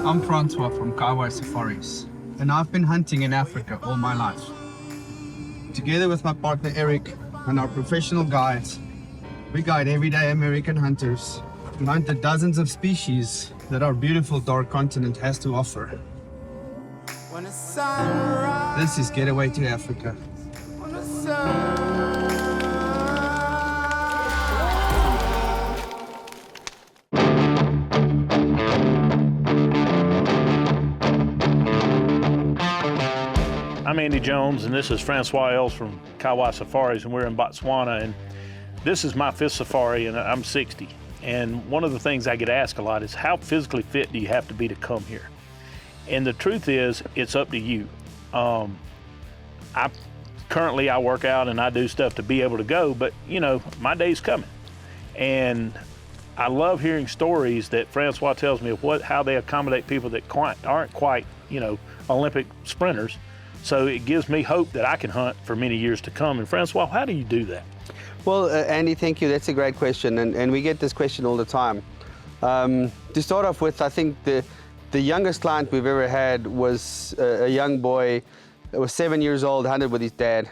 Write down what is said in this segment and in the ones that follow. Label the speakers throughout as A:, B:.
A: I'm Francois from Getaway Safaris, and I've been hunting in Africa all my life. Together with my partner Eric and our professional guides, we guide everyday American hunters who hunt the dozens of species that our beautiful dark continent has to offer. This is Getaway to Africa.
B: I'm Andy Jones, and this is Francois Els from Getaway Safaris, and we're in Botswana. And this is my 5th safari, and I'm 60. And one of the things I get asked a lot is, how physically fit do you have to be to come here? And the truth is, it's up to you. Currently I work out and I do stuff to be able to go, but you know, my day's coming. And I love hearing stories that Francois tells me of how they accommodate people that aren't quite, you know, Olympic sprinters. So it gives me hope that I can hunt for many years to come. And Francois, how do you do that?
C: Well, Andy, thank you. That's a great question, and we get this question all the time. To start off with, I think the youngest client we've ever had was a young boy that was 7 years old, hunted with his dad.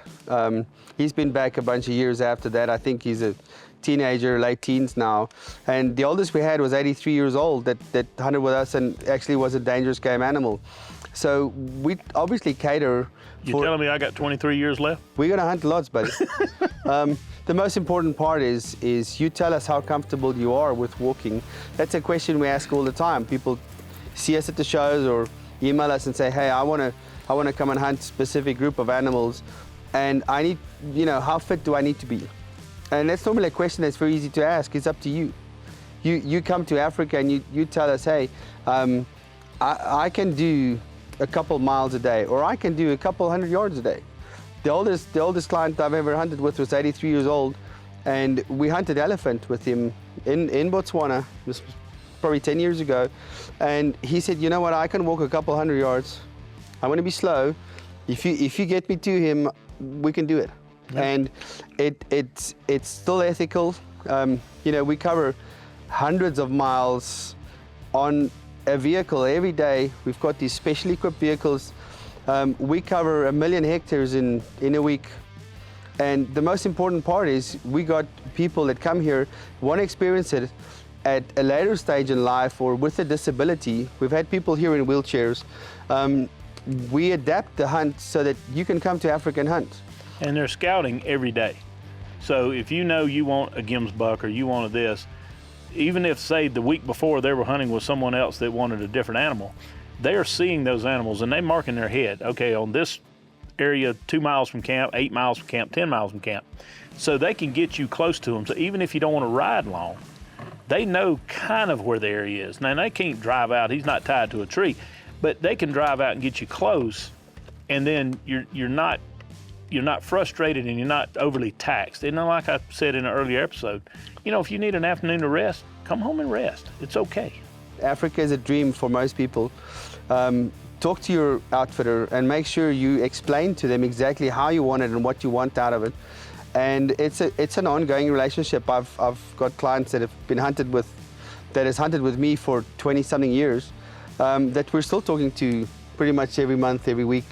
C: He's been back a bunch of years after that. I think he's a teenager, late teens now. And the oldest we had was 83 years old that hunted with us and actually was a dangerous game animal. So we obviously cater.
B: You're telling me I got 23 years left?
C: We're gonna hunt lots, buddy. The most important part is you tell us how comfortable you are with walking. That's a question we ask all the time. People see us at the shows or email us and say, hey, I wanna come and hunt a specific group of animals, and I need, you know, how fit do I need to be? And that's normally a question that's very easy to ask. It's up to you. You come to Africa and you tell us, hey, I can do a couple miles a day, or I can do a couple 100 yards a day. The oldest client I've ever hunted with was 83 years old, and we hunted elephant with him in Botswana. This was probably 10 years ago, and he said, you know what, I can walk a couple 100 yards. I'm going to be slow. If you get me to him, we can do it. Yeah. And it's still ethical. You know, we cover hundreds of miles on a vehicle every day. We've got these specially equipped vehicles. We cover 1 million hectares in a week. And the most important part is we got people that come here, want to experience it at a later stage in life or with a disability. We've had people here in wheelchairs. We adapt the hunt so that you can come to Africa and hunt.
B: And they're scouting every day. So if you know you want a Gims buck or you wanted this, even if, say, the week before they were hunting with someone else that wanted a different animal, they are seeing those animals and they mark in their head, okay, on this area 2 miles from camp, 8 miles from camp, 10 miles from camp. So they can get you close to them. So even if you don't want to ride long, they know kind of where the area is. Now, they can't drive out, he's not tied to a tree, but they can drive out and get you close, and then you're not frustrated and you're not overly taxed. And like I said in an earlier episode, you know, if you need an afternoon to rest, come home and rest. It's okay. Africa
C: is a dream for most people. Talk to your outfitter and make sure you explain to them exactly how you want it and what you want out of it. And it's an ongoing relationship. I've got clients that have been hunted with me for 20-something years, that we're still talking to pretty much every month, every week.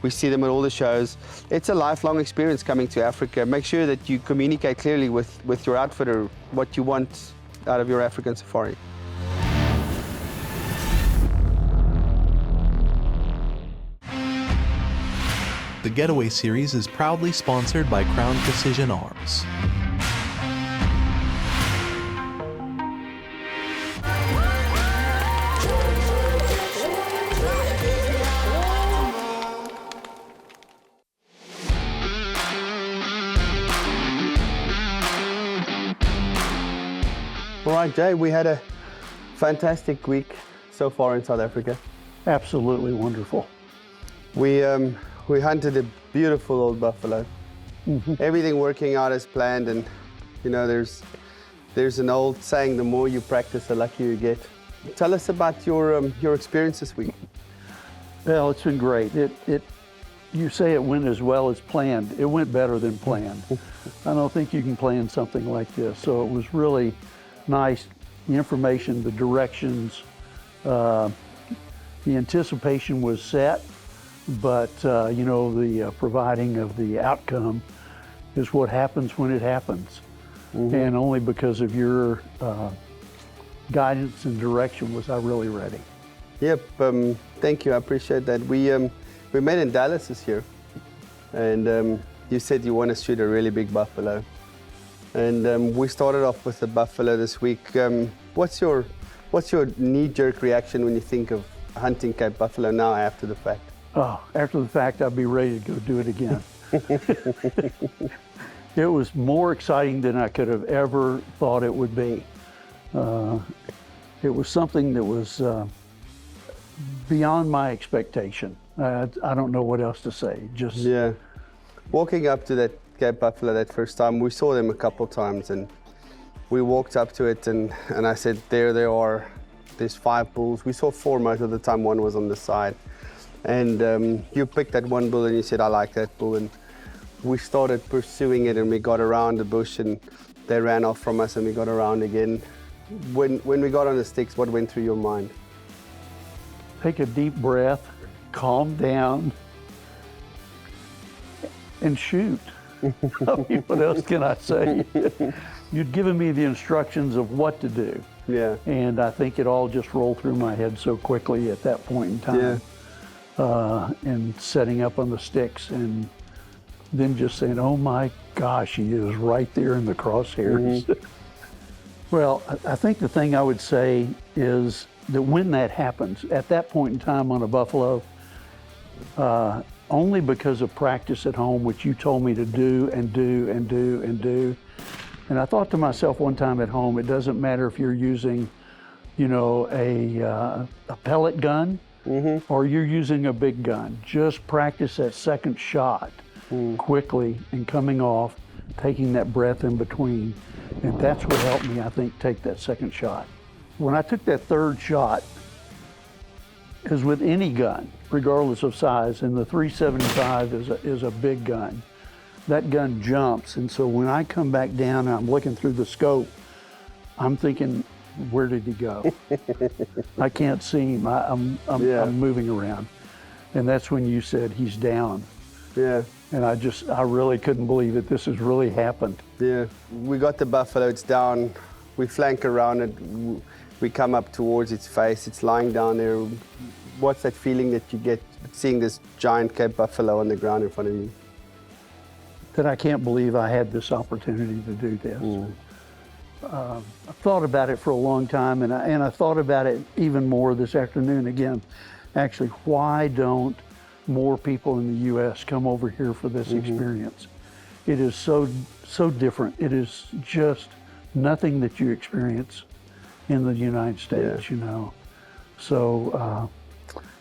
C: We see them at all the shows. It's a lifelong experience coming to Africa. Make sure that you communicate clearly with your outfitter what you want out of your African safari.
D: The Getaway series is proudly sponsored by Crown Precision Arms.
C: All right, Jay, we had a fantastic week so far in South Africa.
E: Absolutely wonderful.
C: We hunted a beautiful old buffalo. Mm-hmm. Everything working out as planned, and you know, there's an old saying, the more you practice, the luckier you get. Tell us about your experience this week.
E: Well, it's been great. You say it went as well as planned. It went better than planned. I don't think you can plan something like this. So it was really nice. The information, the directions, the anticipation was set, but you know, the providing of the outcome is what happens when it happens. And only because of your guidance and direction was I really ready.
C: Yep, thank you, I appreciate that. We met in Dallas this year, and you said you want to shoot a really big buffalo. And we started off with the buffalo this week. What's your knee-jerk reaction when you think of hunting Cape buffalo now after the fact?
E: Oh, after the fact, I'd be ready to go do it again. It was more exciting than I could have ever thought it would be. It was something that was beyond my expectation. I don't know what else to say. Just
C: yeah. Walking up to that Cape buffalo that first time, we saw them a couple times, and we walked up to it, and I said, there they are. There's 5 bulls. We saw 4 most of the time. 1 was on the side. And you picked that one bull and you said, I like that bull. And we started pursuing it, and we got around the bush, and they ran off from us, and we got around again. When we got on the sticks, what went through your mind?
E: take a deep breath, calm down, and shoot. I mean, what else can I say? You'd given me the instructions of what to do.
C: Yeah.
E: And I think it all just rolled through my head so quickly at that point in time.
C: Yeah.
E: And setting up on the sticks and then just saying, oh my gosh, he is right there in the crosshairs. Mm-hmm. Well, I think the thing I would say is that when that happens, at that point in time on a buffalo, only because of practice at home, which you told me to do and do and do and do. And I thought to myself one time at home, it doesn't matter if you're using, you know, a pellet gun mm-hmm. or you're using a big gun. Just practice that second shot quickly and coming off, taking that breath in between. And that's what helped me, I think, take that second shot. When I took that third shot, as with any gun, regardless of size, and the 375 is a big gun. That gun jumps, and so when I come back down and I'm looking through the scope, I'm thinking, where did he go? I can't see him. I'm moving around. And that's when you said, he's down.
C: Yeah.
E: And I really couldn't believe it. This has really happened.
C: Yeah. We got the buffalo, it's down. We flank around it. We come up towards its face. It's lying down there. What's that feeling that you get seeing this giant Cape buffalo on the ground in front of you?
E: That I can't believe I had this opportunity to do this. I thought about it for a long time, and I thought about it even more this afternoon again. Actually, why don't more people in the U.S. come over here for this experience? It is so different. It is just nothing that you experience in the United States, you know. So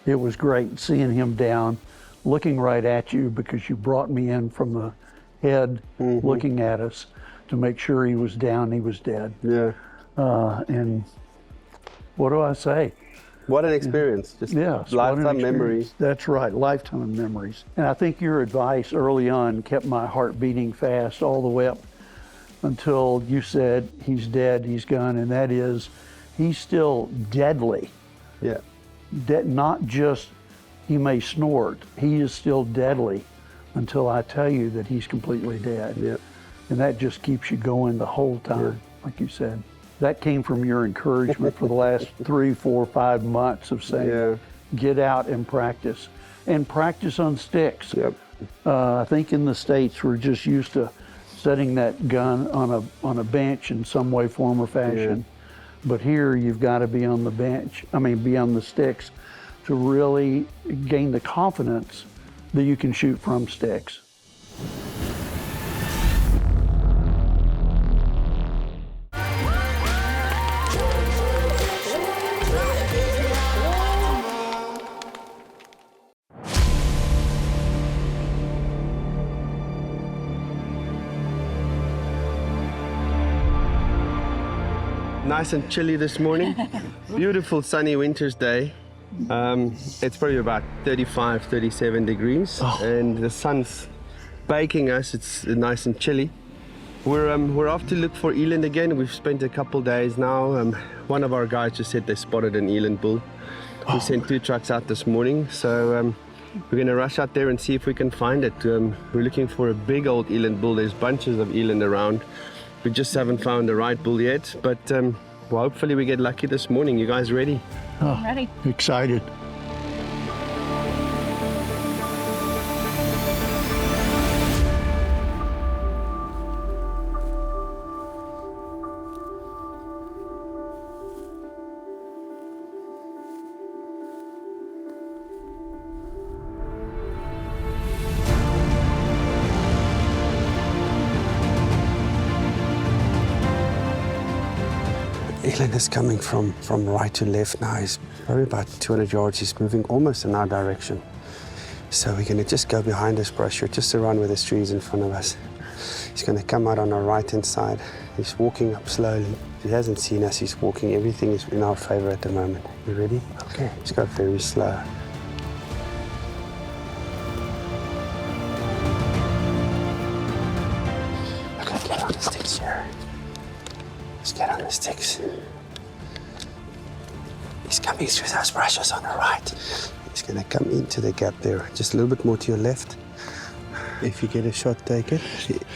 E: it was great seeing him down, looking right at you because you brought me in from the head, looking at us to make sure he was down, he was dead. Yeah. And what do I say?
C: What an experience. Just lifetime memories.
E: That's right, lifetime memories. And I think your advice early on kept my heart beating fast all the way up until you said, he's dead, he's gone, and that is, he's still deadly.
C: Yeah.
E: Not just he may snort, he is still deadly until I tell you that he's completely dead.
C: Yep.
E: And that just keeps you going the whole time, like you said. That came from your encouragement for the last 3, 4, 5 months of saying, get out and practice on sticks.
C: Yep.
E: I think in the States we're just used to setting that gun on a bench in some way, form, or fashion. Yeah. But here you've got to be on the bench, be on the sticks to really gain the confidence that you can shoot from sticks.
C: Nice and chilly this morning. Beautiful sunny winter's day. It's probably about 35, 37 degrees and the sun's baking us. It's nice and chilly. We're off to look for eland again. We've spent a couple days now. One of our guys just said they spotted an eland bull. We sent 2 trucks out this morning, so we're going to rush out there and see if we can find it. We're looking for a big old eland bull. There's bunches of eland around. We just haven't found the right bull yet, but well, hopefully we get lucky this morning. You guys ready?
E: Oh,
F: Ready.
E: excited.
C: Eland is coming from right to left now. He's probably about 200 yards. He's moving almost in our direction. So we're going to just go behind this brush here, just around where there's trees in front of us. He's going to come out on our right-hand side. He's walking up slowly. He hasn't seen us. He's walking. Everything is in our favor at the moment. You ready? Okay. Just go very slow. Okay, get on the sticks here. Let's get on the sticks. He's coming through those brushes on the right. He's going to come into the gap there. Just a little bit more to your left. If you get a shot, take it.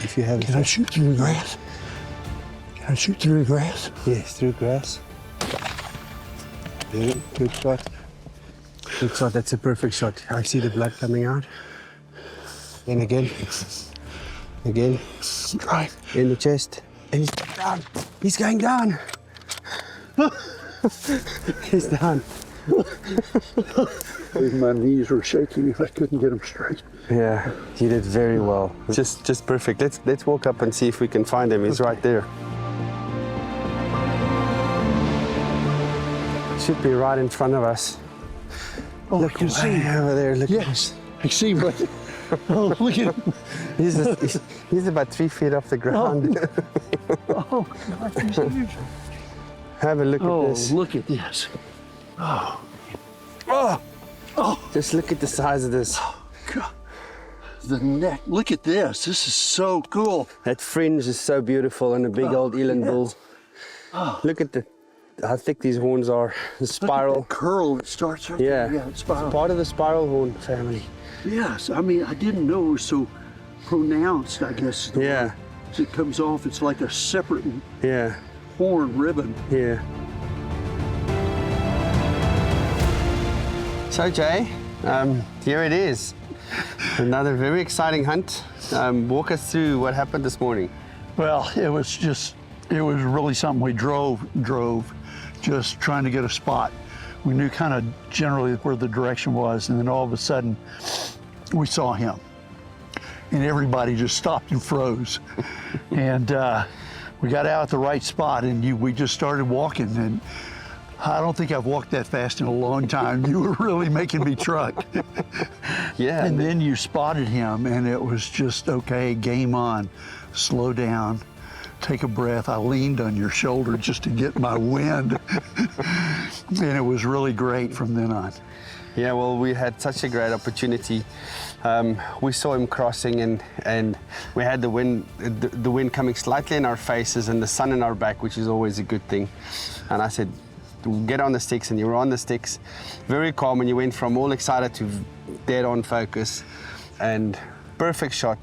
C: If you have.
E: Can I shoot through the grass? Can I shoot through the grass?
C: Yes, through grass. Good, good shot. Good shot. That's a perfect shot. I see the blood coming out. And again. Again.
E: Right.
C: In the chest. And he's down. He's going down. He's down.
E: My knees were shaking if I couldn't get them straight.
C: Yeah, you did very well. Just perfect. Let's walk up and see if we can find him. He's right there. Should be right in front of us.
E: Oh,
C: Look,
E: I can see.
C: over there. Look.
E: Yes, I see, but oh, look at him.
C: He's about 3 feet off the ground.
E: Oh, God, he's huge.
C: Have a look at this.
E: Oh, look at this.
C: Just look at the size of this.
E: God. The neck. Look at this. This is so cool.
C: That fringe is so beautiful on a big old eland bull. Look at how thick these horns are. The spiral.
E: Look at that curl that starts right
C: Yeah,
E: there. Yeah, it's spiral.
C: It's part of the spiral horn family.
E: Yes, I mean, I didn't know it was so pronounced, I guess.
C: Yeah.
E: As it comes off, it's like a separate
C: Yeah,
E: horn ribbon.
C: yeah. So Jay, here it is. Another very exciting hunt. Walk us through what happened this morning.
E: Well, it was really something. We drove, just trying to get a spot. We knew kind of generally where the direction was, and then all of a sudden, we saw him. And everybody just stopped and froze. And we got out at the right spot, and we just started walking. And I don't think I've walked that fast in a long time. You were really making me truck.
C: Yeah.
E: And then you spotted him, and it was just, okay, game on. Slow down, take a breath. I leaned on your shoulder just to get my wind. And it was really great from then on.
C: Yeah, well, we had such a great opportunity. We saw him crossing, and we had the wind coming slightly in our faces and the sun in our back, which is always a good thing. And I said, get on the sticks, and you were on the sticks. Very calm, and you went from all excited to dead on focus. And perfect shot.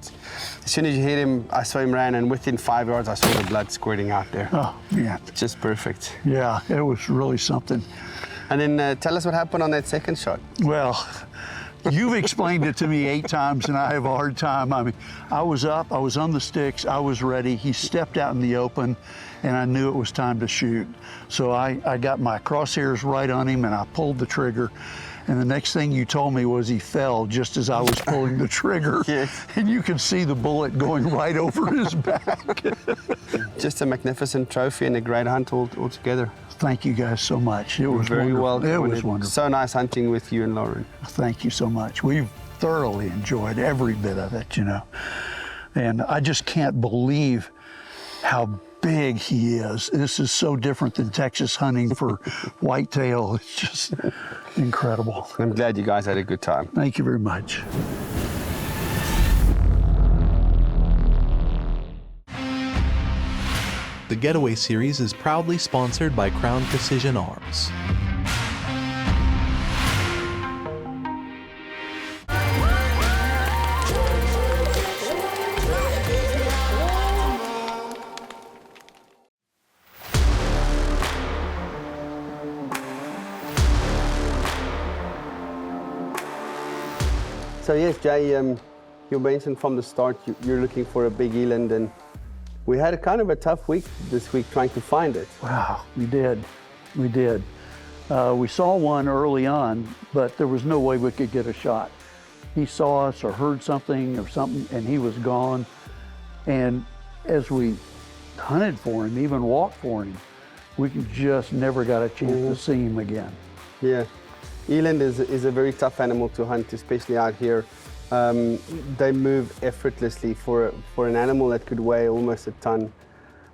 C: As soon as you hit him, I saw him ran, and within 5 yards, I saw the blood squirting out there.
E: Oh, man.
C: Just perfect.
E: Yeah, it was really something.
C: And then tell us what happened on that second shot.
E: Well, you've explained it to me 8 times, and I have a hard time. I mean, I was up, I was on the sticks, I was ready. He stepped out in the open, and I knew it was time to shoot. So I got my crosshairs right on him, and I pulled the trigger. And the next thing you told me was he fell just as I was pulling the trigger.
C: Yes.
E: And you could see the bullet going right over his back.
C: Just a magnificent trophy and a great hunt altogether.
E: Thank you guys so much. It was
C: Very
E: wonderful.
C: well.
E: It was wonderful.
C: So nice hunting with you and Lauren.
E: Thank you so much. We've thoroughly enjoyed every bit of it, you know. And I just can't believe how big he is. This is so different than Texas hunting for whitetail. It's just incredible.
C: I'm glad you guys had a good time.
E: Thank you very much.
D: Getaway series is proudly sponsored by Crown Precision Arms.
C: So yes, Jay, you mentioned from the start you're looking for a big eland, and we had a kind of a tough week this week trying to find it.
E: Wow, we did. We did. We saw one early on, but there was no way we could get a shot. He saw us or heard something, and he was gone. And as we hunted for him, even walked for him, we just never got a chance to see him again.
C: Yeah. Eland is a very tough animal to hunt, especially out here. They move effortlessly for an animal that could weigh almost a ton.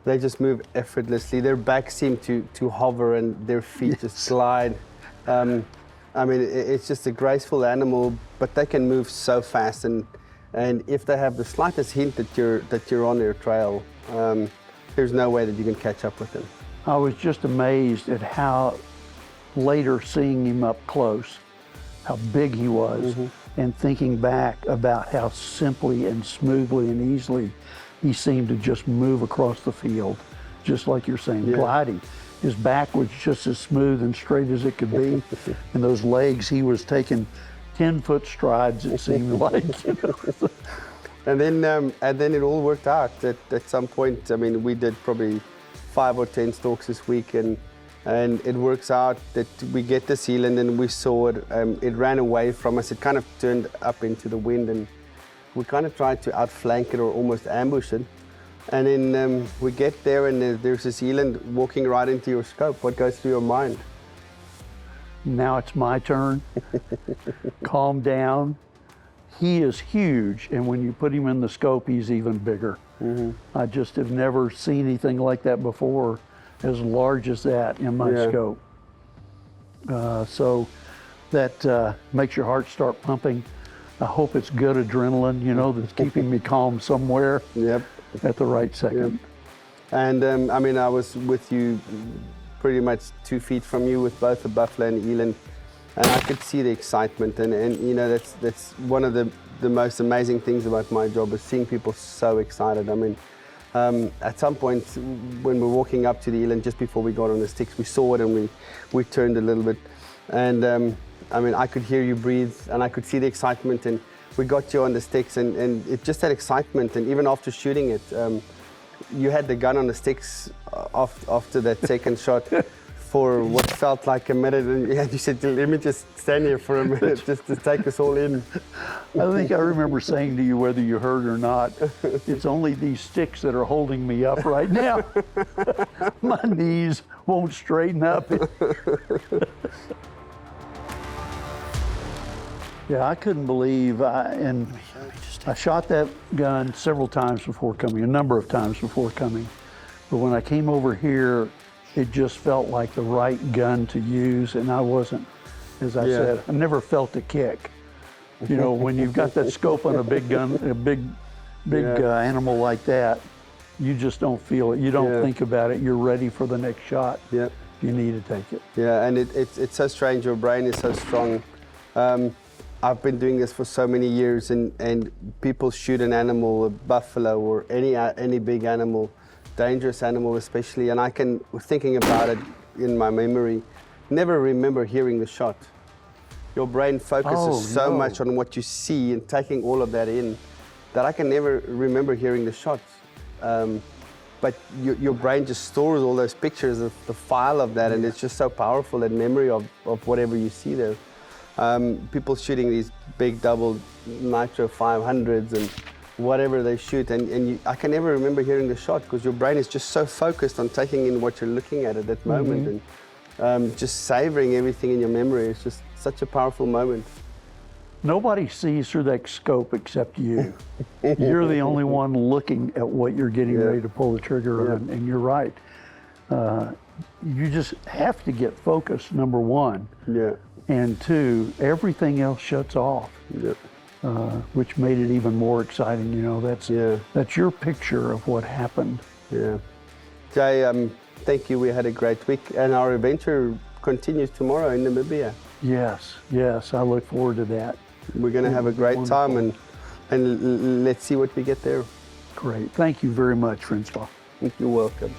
C: They just move effortlessly. Their backs seem to hover and their feet just slide. I mean, it's just a graceful animal, but they can move so fast. And if they have the slightest hint that you're on their trail, there's no way that you can catch up with them.
E: I was just amazed at how later seeing him up close, how big he was, and thinking back about how simply and smoothly and easily he seemed to just move across the field, just like you're saying, gliding. His back was just as smooth and straight as it could be, and those legs, he was taking 10-foot strides, it seemed like. You know?
C: And then it all worked out. At some point, I mean, we did probably 5 or 10 stalks this week, and it works out that we get this eland and we saw it. It ran away from us. It kind of turned up into the wind, and we kind of tried to outflank it or almost ambush it. And then we get there, and there's this eland walking right into your scope. What goes through your mind?
E: Now it's my turn. Calm down. He is huge, and when you put him in the scope, he's even bigger. I just have never seen anything like that before, as large as that in my scope. So that makes your heart start pumping. I hope it's good adrenaline, you know, that's keeping me calm somewhere at the right second.
C: And I mean, I was with you pretty much 2 feet from you with both the buffalo and the eland, and I could see the excitement. And you know, that's one of the most amazing things about my job, is seeing people so excited. I mean, at some point when we're walking up to the eland, just before we got on the sticks, we saw it and we turned a little bit. And I mean, I could hear you breathe and I could see the excitement, and we got you on the sticks, and it just had excitement. And even after shooting it, you had the gun on the sticks after that second shot for what felt like a minute, and you said, let me just stand here for a minute just to take us all in.
E: I think I remember saying to you, whether you heard or not, it's only these sticks that are holding me up right now. My knees won't straighten up. Yeah, I couldn't believe, and I shot that gun several times before coming, a number of times before coming. But when I came over here, it just felt like the right gun to use, and I wasn't, as I said, I never felt a kick. You know, when you've got that scope on a big gun, a big animal like that, you just don't feel it. You don't think about it. You're ready for the next shot. You need to take it. Yeah,
C: and it's so strange. Your brain is so strong. I've been doing this for so many years, and people shoot an animal, a buffalo or any big animal, dangerous animal especially, and I can, thinking about it in my memory, never remember hearing the shot. Your brain focuses so much on what you see and taking all of that in that I can never remember hearing the shots. But your brain just stores all those pictures of the file of that, and it's just so powerful, that memory of whatever you see there. People shooting these big double nitro 500s and whatever they shoot, and I can never remember hearing the shot, because your brain is just so focused on taking in what you're looking at that moment, and just savoring everything in your memory. It's just such a powerful moment.
E: Nobody sees through that scope except you. You're the only one looking at what you're getting ready to pull the trigger on, and you're right. You just have to get focused, number one. And two, everything else shuts off. Which made it even more exciting. You know, that's your picture of what happened.
C: Jay, thank you. We had a great week, and our adventure continues tomorrow in Namibia.
E: Yes, yes, I look forward to that.
C: We're going to have a great time, and let's see what we get there.
E: Great. Thank you very much, Francois.
C: You're welcome.